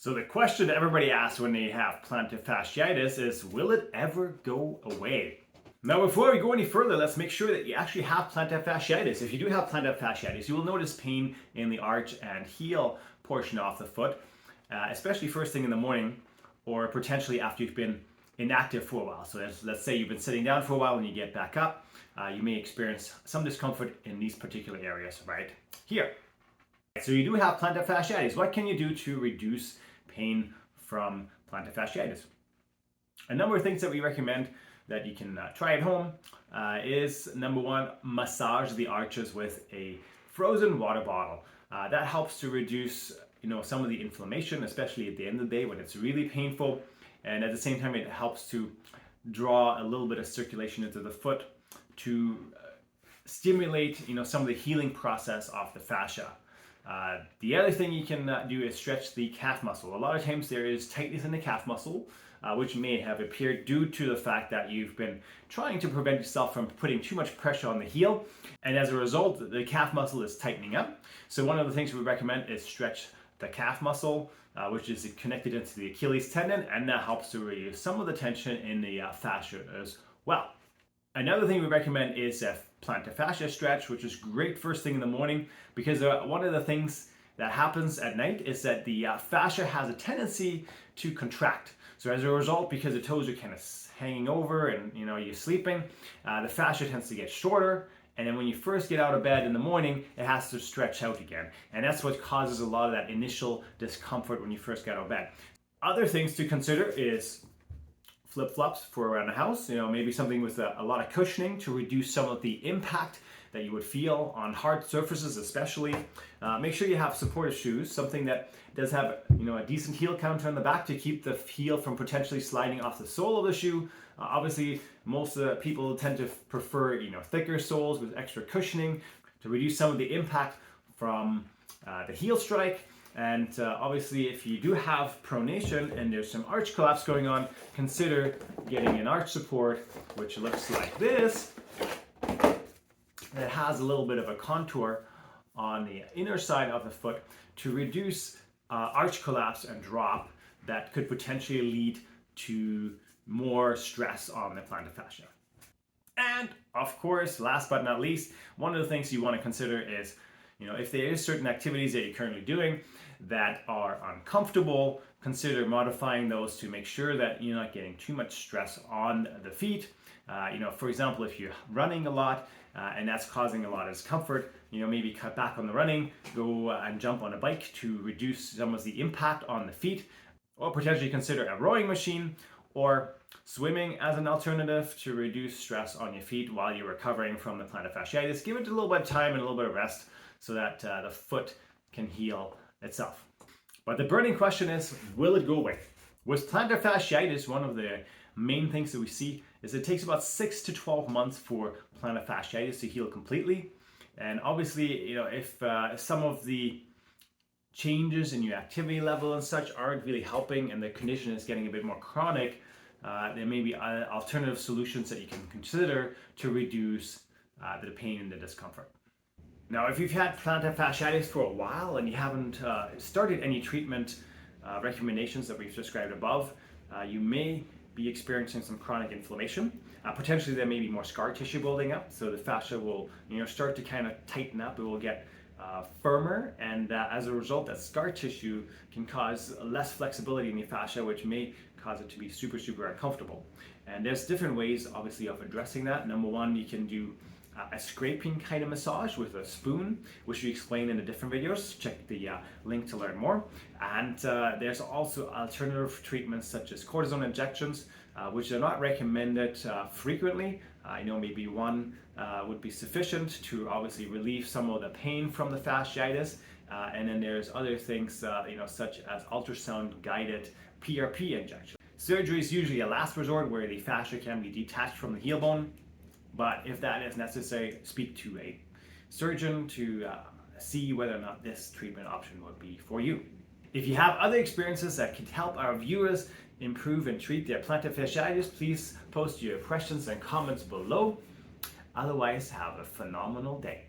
So the question that everybody asks when they have plantar fasciitis is, will it ever go away? Now, before we go any further, let's make sure that you actually have plantar fasciitis. If you do have plantar fasciitis, you will notice pain in the arch and heel portion of the foot, especially first thing in the morning or potentially after you've been inactive for a while. So let's say you've been sitting down for a while and you get back up, you may experience some discomfort in these particular areas right here. So you do have plantar fasciitis. What can you do to reduce pain from plantar fasciitis? A number of things that we recommend that you can try at home is, number one, massage the arches with a frozen water bottle. That helps to reduce some of the inflammation, especially at the end of the day when it's really painful, and at the same time it helps to draw a little bit of circulation into the foot to stimulate some of the healing process of the fascia. The other thing you can do is stretch the calf muscle. A lot of times there is tightness in the calf muscle, which may have appeared due to the fact that you've been trying to prevent yourself from putting too much pressure on the heel, and as a result the calf muscle is tightening up. So one of the things we recommend is stretch the calf muscle, which is connected into the Achilles tendon, and that helps to reduce some of the tension in the fascia as well. Another thing we recommend is a plantar fascia stretch, which is great first thing in the morning, because one of the things that happens at night is that the fascia has a tendency to contract. So as a result, because the toes are kind of hanging over and you're sleeping, the fascia tends to get shorter, and then when you first get out of bed in the morning, it has to stretch out again, and that's what causes a lot of that initial discomfort when you first get out of bed. Other things to consider is flip-flops for around the house, maybe something with a lot of cushioning to reduce some of the impact that you would feel on hard surfaces especially. Make sure you have supportive shoes, something that does have a decent heel counter on the back to keep the heel from potentially sliding off the sole of the shoe. Obviously, most people tend to prefer thicker soles with extra cushioning to reduce some of the impact from the heel strike. And obviously, if you do have pronation and there's some arch collapse going on, consider getting an arch support, which looks like this. It has a little bit of a contour on the inner side of the foot to reduce arch collapse and drop that could potentially lead to more stress on the plantar fascia. And of course, last but not least, one of the things you want to consider is if there is certain activities that you're currently doing that are uncomfortable, consider modifying those to make sure that you're not getting too much stress on the feet. For example, if you're running a lot and that's causing a lot of discomfort, maybe cut back on the running, go and jump on a bike to reduce some of the impact on the feet, or potentially consider a rowing machine or swimming as an alternative to reduce stress on your feet while you're recovering from the plantar fasciitis. Give it a little bit of time and a little bit of rest so that the foot can heal itself. But the burning question is, will it go away? With plantar fasciitis, one of the main things that we see is it takes about 6 to 12 months for plantar fasciitis to heal completely. And obviously, if some of the changes in your activity level and such aren't really helping and the condition is getting a bit more chronic, there may be alternative solutions that you can consider to reduce the pain and the discomfort. Now, if you've had plantar fasciitis for a while and you haven't started any treatment recommendations that we've described above, you may be experiencing some chronic inflammation. Potentially there may be more scar tissue building up, so the fascia will start to kind of tighten up. It will get firmer, and as a result, that scar tissue can cause less flexibility in the fascia, which may cause it to be super uncomfortable. And there's different ways, obviously, of addressing that. Number one, you can do a scraping kind of massage with a spoon, which we explain in the different videos. Check the link to learn more. And there's also alternative treatments such as cortisone injections, which are not recommended frequently. Maybe one would be sufficient to obviously relieve some of the pain from the fasciitis. And then there's other things, such as ultrasound guided PRP injection. Surgery is usually a last resort where the fascia can be detached from the heel bone. But if that is necessary, speak to a surgeon to see whether or not this treatment option would be for you. If you have other experiences that could help our viewers improve and treat their plantar fasciitis, please post your questions and comments below. Otherwise, have a phenomenal day.